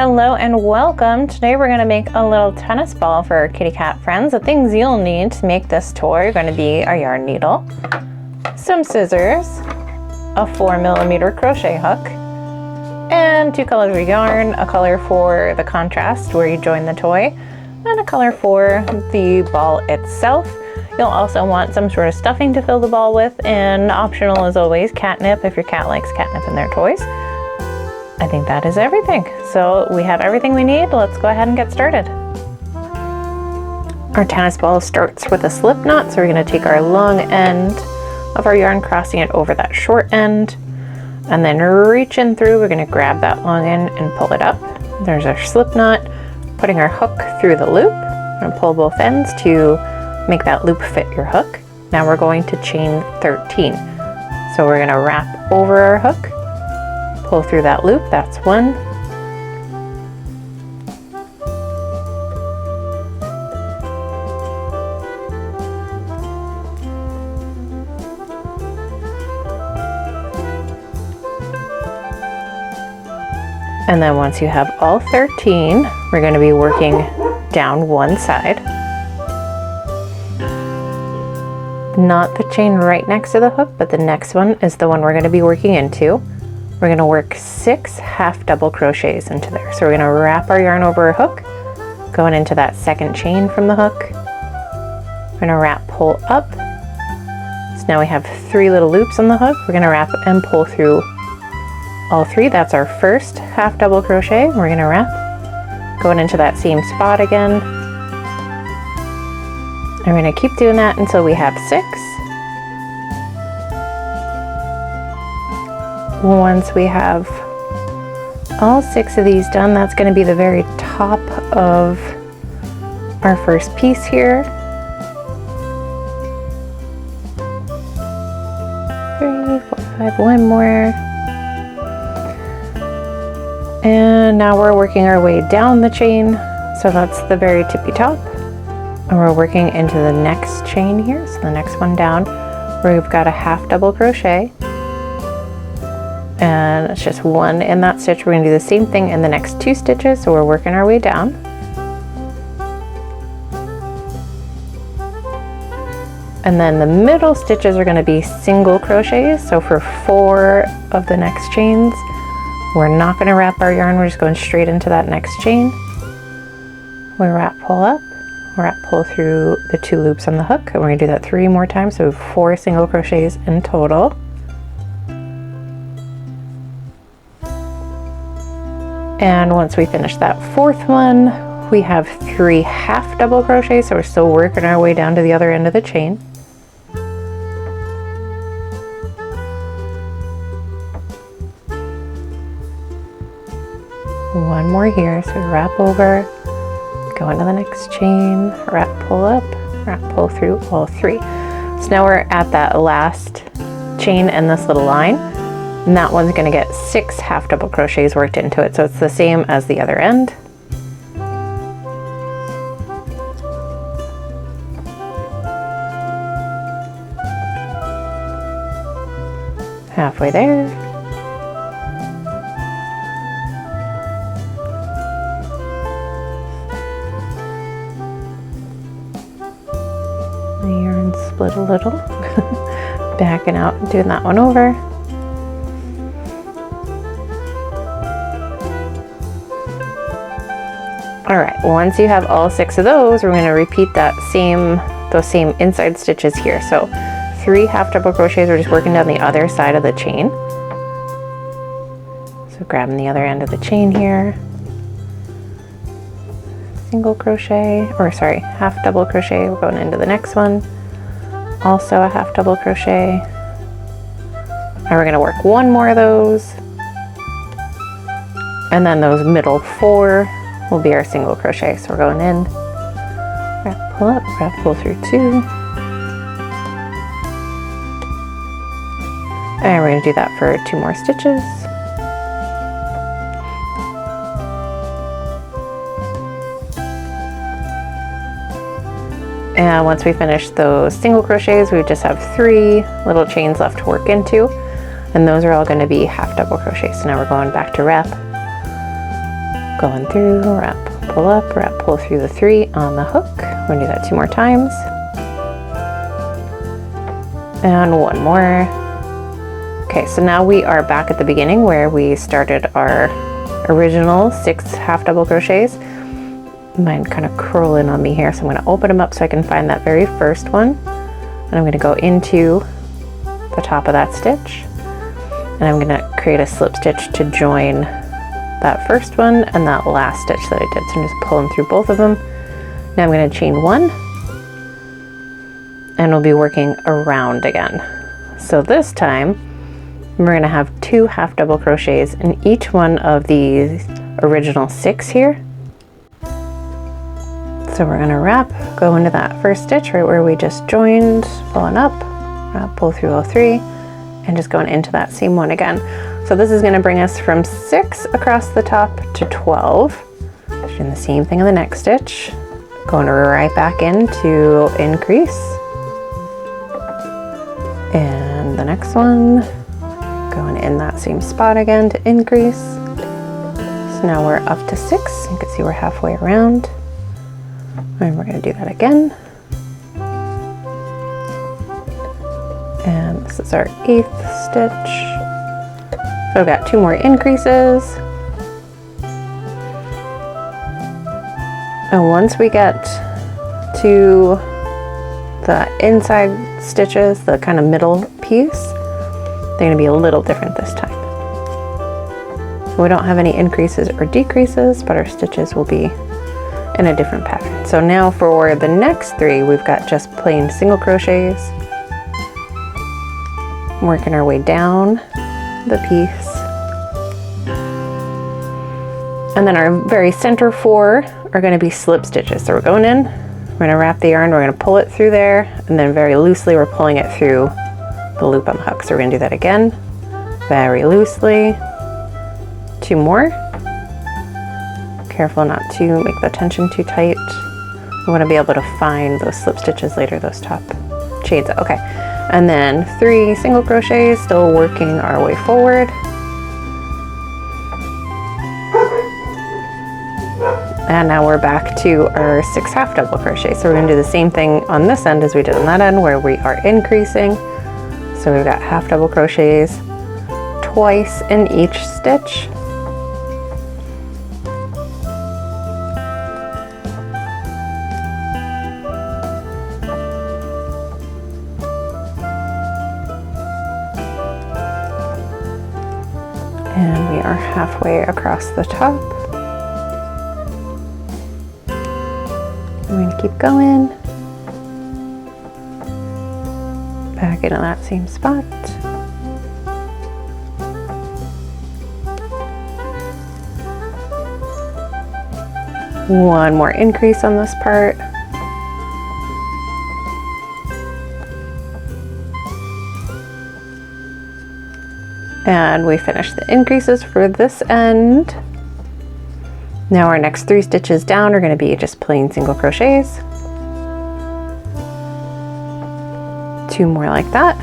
Hello and welcome. Today we're going to make a little tennis ball for our kitty cat friends. The things you'll need to make this toy are going to be a yarn needle, some scissors, a 4mm crochet hook, and 2 colors of yarn, a color for the contrast where you join the toy, and a color for the ball itself. You'll also want some sort of stuffing to fill the ball with, and optional as always, catnip if your cat likes catnip in their toys. I think that is everything. So we have everything we need. Let's go ahead and get started. Our tennis ball starts with a slip knot, so we're going to take our long end of our yarn, crossing it over that short end, and then reaching through, we're going to grab that long end and pull it up. There's our slip knot, putting our hook through the loop. We're going to pull both ends to make that loop fit your hook. Now we're going to chain 13. So we're going to wrap over our hook, pull through that loop, that's 1. And then once you have all 13, we're going to be working down one side. Not the chain right next to the hook, but the next one is the one we're going to be working into. We're going to work 6 half double crochets into there. So we're going to wrap our yarn over a hook, going into that second chain from the hook. We're going to wrap, pull up. So now we have 3 little loops on the hook. We're going to wrap and pull through all 3. That's our first half double crochet. We're going to wrap, going into that same spot again. And we're going to keep doing that until we have 6. Once we have all 6 of these done, that's going to be the very top of our first piece here. 3, 4, 5, 1 more. And now we're working our way down the chain. So that's the very tippy top. And we're working into the next chain here. So the next one down, where we've got a half double crochet. And it's just 1 in that stitch. We're going to do the same thing in the next 2 stitches, so we're working our way down. And then the middle stitches are going to be single crochets. So for 4 of the next chains, we're not going to wrap our yarn, we're just going straight into that next chain. We wrap, pull up, wrap, pull through the 2 loops on the hook, and we're going to do that 3 more times, so 4 single crochets in total. And once we finish that 4th one, we have 3 half double crochets, so we're still working our way down to the other end of the chain. One more here, so we wrap over, go into the next chain, wrap, pull up, wrap, pull through all 3. So now we're at that last chain in this little line. And that one's going to get 6 half double crochets worked into it, so it's the same as the other end. Halfway there. The yarn split a little. Backing out and doing that one over. Alright, once you have all 6 of those, we're going to repeat those same inside stitches here. So 3 half double crochets, we're just working down the other side of the chain. So grabbing the other end of the chain here. Single crochet, or sorry, half double crochet, we're going into the next one. Also a half double crochet. And we're going to work 1 more of those. And then those middle 4 will be our single crochet. So we're going in, wrap, pull up, wrap, pull through 2. And we're going to do that for 2 more stitches. And once we finish those single crochets, we just have 3 little chains left to work into. And those are all going to be half double crochets. So now we're going back to wrap, Going through, wrap, pull up, wrap, pull through the 3 on the hook. We're gonna do that 2 more times. And 1 more. Okay, so now we are back at the beginning where we started our original 6 half double crochets. Mine kind of curl in on me here, so I'm gonna open them up so I can find that very first one. And I'm gonna go into the top of that stitch. And I'm gonna create a slip stitch to join that first one and that last stitch that I did. So I'm just pulling through both of them. Now I'm going to chain 1 and we'll be working around again. So this time we're going to have 2 half double crochets in each one of these original 6 here. So we're going to wrap, go into that first stitch right where we just joined, pulling up, wrap, pull through all 3, and just going into that same one again. So this is going to bring us from 6 across the top to 12. Doing the same thing in the next stitch. Going right back in to increase. And the next one, going in that same spot again to increase. So now we're up to 6. You can see we're halfway around. And we're going to do that again. And this is our 8th stitch. So I've got 2 more increases. And once we get to the inside stitches, the kind of middle piece, they're going to be a little different this time. We don't have any increases or decreases, but our stitches will be in a different pattern. So now for the next 3, we've got just plain single crochets. Working our way down the piece. And then our very center 4 are going to be slip stitches. So we're going in, we're going to wrap the yarn, we're going to pull it through there, and then very loosely we're pulling it through the loop on the hook. So we're going to do that again, very loosely. 2 more. Careful not to make the tension too tight. We want to be able to find those slip stitches later, those top chains. Okay, and then 3 single crochets, still working our way forward. And now we're back to our 6 half double crochet. So we're going to do the same thing on this end as we did on that end, where we are increasing. So we've got half double crochets twice in each stitch. And we are halfway across the top. We're going to keep going. Back into that same spot. One more increase on this part. And we finish the increases for this end. Now our next 3 stitches down are going to be just plain single crochets. 2 more like that.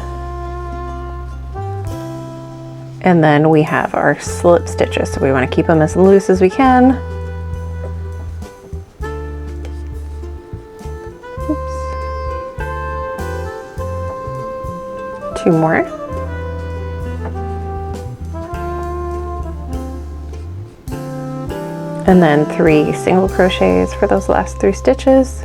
And then we have our slip stitches, so we want to keep them as loose as we can. Oops. 2 more. And then 3 single crochets for those last 3 stitches.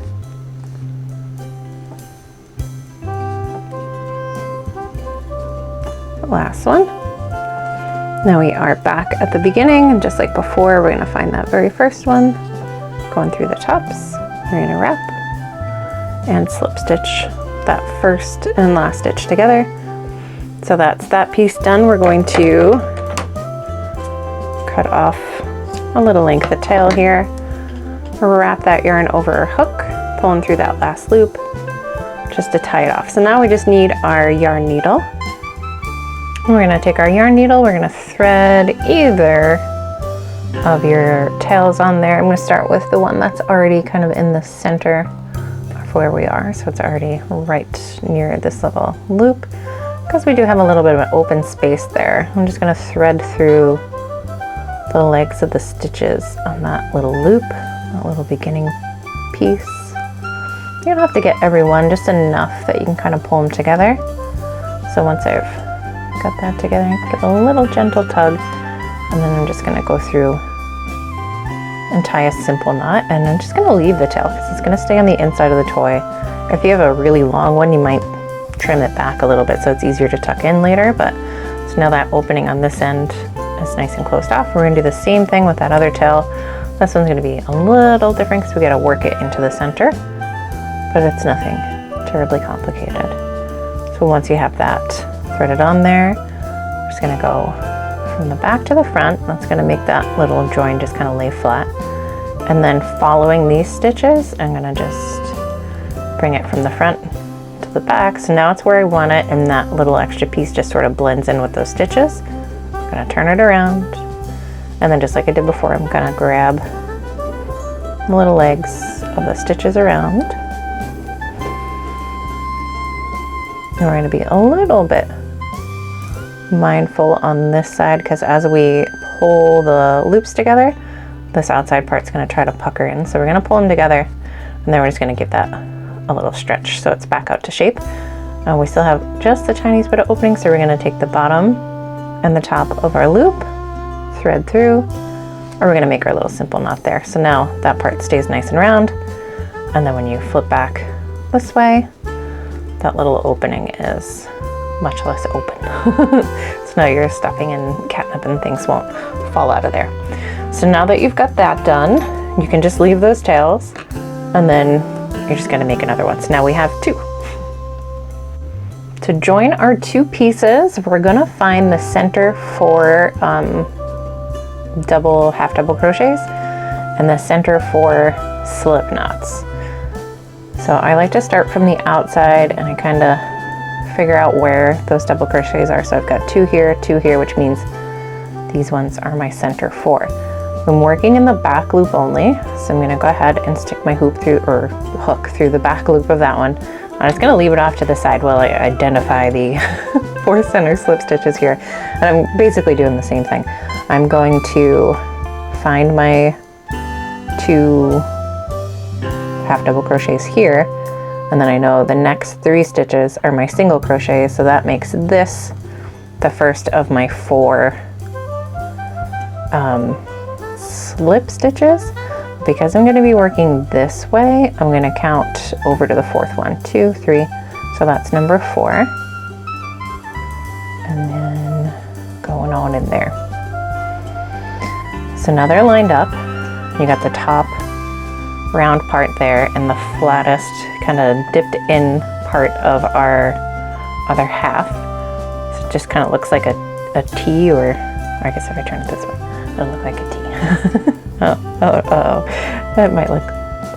Last one. Now we are back at the beginning, and just like before, we're going to find that very first one, going through the tops. We're going to wrap and slip stitch that first and last stitch together. So that's that piece done. We're going to cut off a little length of tail here. Wrap that yarn over our hook, pulling through that last loop just to tie it off. So now we just need our yarn needle. We're going to take our yarn needle, we're going to thread either of your tails on there. I'm going to start with the one that's already kind of in the center of where we are, so it's already right near this little loop, because we do have a little bit of an open space there. I'm just going to thread through the legs of the stitches on that little loop, that little beginning piece. You don't have to get every one, just enough that you can kind of pull them together. So once I've got that together, I give a little gentle tug, and then I'm just going to go through and tie a simple knot, and I'm just going to leave the tail because it's going to stay on the inside of the toy. If you have a really long one, you might trim it back a little bit so it's easier to tuck in later, but so now that opening on this end is nice and closed off. We're going to do the same thing with that other tail. This one's going to be a little different because we got to work it into the center, but it's nothing terribly complicated. So once you have that threaded on there, we're just going to go from the back to the front. That's going to make that little join just kind of lay flat. And then following these stitches, I'm going to just bring it from the front to the back. So now it's where I want it, and that little extra piece just sort of blends in with those stitches. I'm going to turn it around, and then just like I did before, I'm going to grab the little legs of the stitches around. And we're going to be a little bit mindful on this side because as we pull the loops together, this outside part's going to try to pucker in. So we're going to pull them together, and then we're just going to give that a little stretch so it's back out to shape. We still have just the tiniest bit of opening, so we're going to take the bottom and the top of our loop, thread through, or we're going to make our little simple knot there. So now that part stays nice and round, and then when you flip back this way, that little opening is much less open. So now your stuffing and catnip and things won't fall out of there. So now that you've got that done, you can just leave those tails, and then you're just going to make another one. So now we have two. To join our two pieces, we're going to find the center for half double crochets and the center for slip knots. So I like to start from the outside, and I kind of figure out where those double crochets are. So I've got two here, which means these ones are my center four. I'm working in the back loop only, so I'm going to go ahead and stick my hook through the back loop of that one. I'm just going to leave it off to the side while I identify the 4 center slip stitches here. And I'm basically doing the same thing. I'm going to find my 2 half double crochets here, and then I know the next 3 stitches are my single crochet, so that makes this the first of my 4 slip stitches. Because I'm going to be working this way, I'm going to count over to the 4th one. 2, 3, so that's number 4. And then going on in there. So now they're lined up. You got the top round part there and the flattest kind of dipped in part of our other half. So it just kind of looks like a T, or I guess if I turn it this way, it'll look like a T. Oh, that might look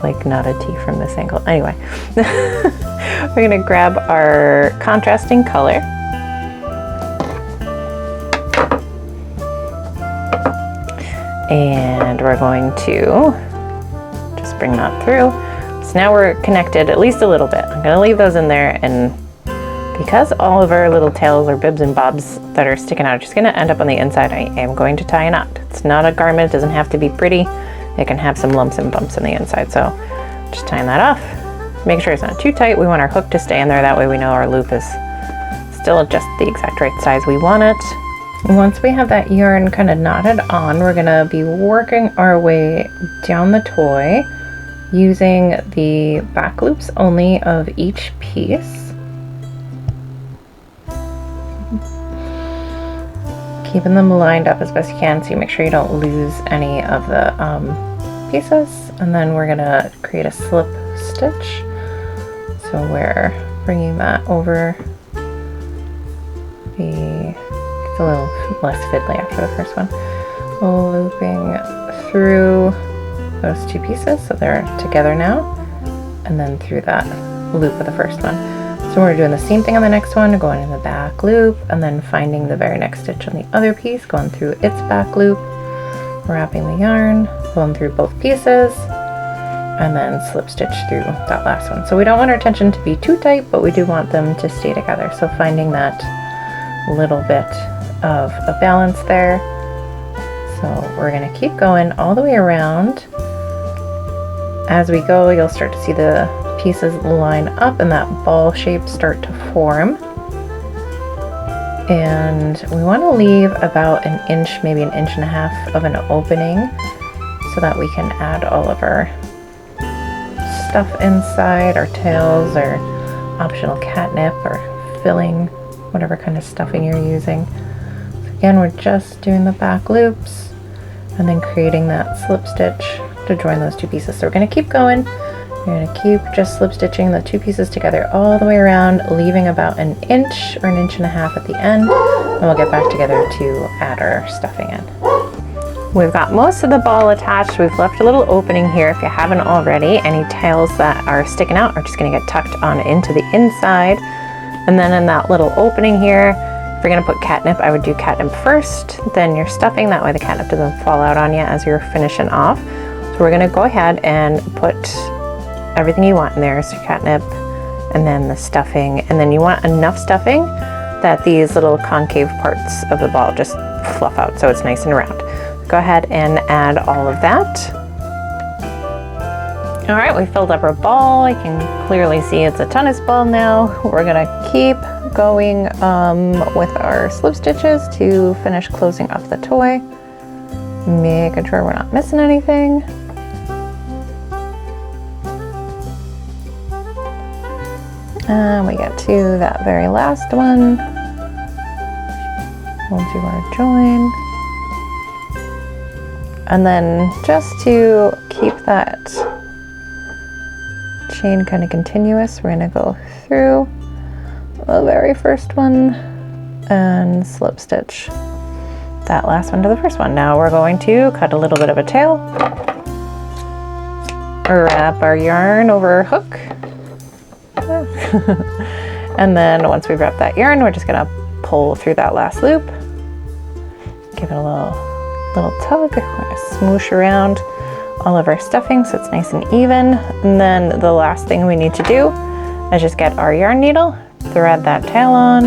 like not a T from this angle. Anyway, we're going to grab our contrasting color. And we're going to just bring that through. So now we're connected at least a little bit. I'm going to leave those in there, and because all of our little tails or bibs and bobs that are sticking out are just going to end up on the inside, I am going to tie a knot. It's not a garment, it doesn't have to be pretty. It can have some lumps and bumps on the inside, so just tying that off. Make sure it's not too tight. We want our hook to stay in there, that way we know our loop is still just the exact right size we want it. Once we have that yarn kind of knotted on, we're going to be working our way down the toy using the back loops only of each piece. Keeping them lined up as best you can so you make sure you don't lose any of the pieces. And then we're going to create a slip stitch. So we're bringing that over. It's a little less fiddly after the first one. Looping through those 2 pieces so they're together now, and then through that loop of the first one. So we're doing the same thing on the next one, going in the back loop, and then finding the very next stitch on the other piece, going through its back loop, wrapping the yarn, going through both pieces, and then slip stitch through that last one. So we don't want our tension to be too tight, but we do want them to stay together. So finding that little bit of a balance there. So So we're gonna keep going all the way around. As we go, you'll start to see the pieces line up and that ball shape start to form. And we want to leave about an inch, maybe an inch and a half of an opening so that we can add all of our stuff inside, our tails, or optional catnip, or filling, whatever kind of stuffing you're using. So again, we're just doing the back loops and then creating that slip stitch to join those two pieces. So we're going to keep going. We're going to keep just slip stitching the two pieces together all the way around, leaving about an inch or an inch and a half at the end, and we'll get back together to add our stuffing in. We've got most of the ball attached. We've left a little opening here if you haven't already. Any tails that are sticking out are just going to get tucked on into the inside. And then in that little opening here, if you're going to put catnip, I would do catnip first, then your stuffing. That way the catnip doesn't fall out on you as you're finishing off. So we're going to go ahead and put everything you want in there. So catnip, and then the stuffing, and then you want enough stuffing that these little concave parts of the ball just fluff out so it's nice and round. Go ahead and add all of that. All right, we filled up our ball. You can clearly see it's a tennis ball now. We're gonna keep going with our slip stitches to finish closing up the toy, making sure we're not missing anything. And we get to that very last one. We'll do our join. And then just to keep that chain kind of continuous, we're going to go through the very first one and slip stitch that last one to the first one. Now we're going to cut a little bit of a tail, wrap our yarn over our hook. And then once we've wrapped that yarn, we're just gonna pull through that last loop, give it a little tug. We're gonna smoosh around all of our stuffing so it's nice and even. And then the last thing we need to do is just get our yarn needle, thread that tail on,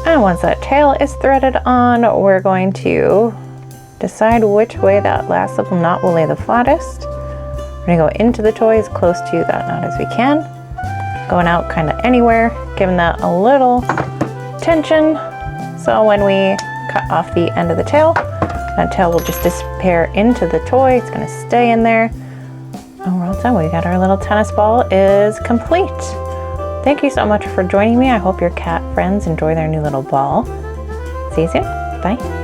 and once that tail is threaded on, we're going to decide which way that last little knot will lay the flattest. We're gonna go into the toy as close to that knot as we can, going out kind of anywhere, giving that a little tension. So when we cut off the end of the tail, that tail will just disappear into the toy. It's gonna stay in there. And we're all done. We got our little tennis ball is complete. Thank you so much for joining me. I hope your cat friends enjoy their new little ball. See you soon. Bye.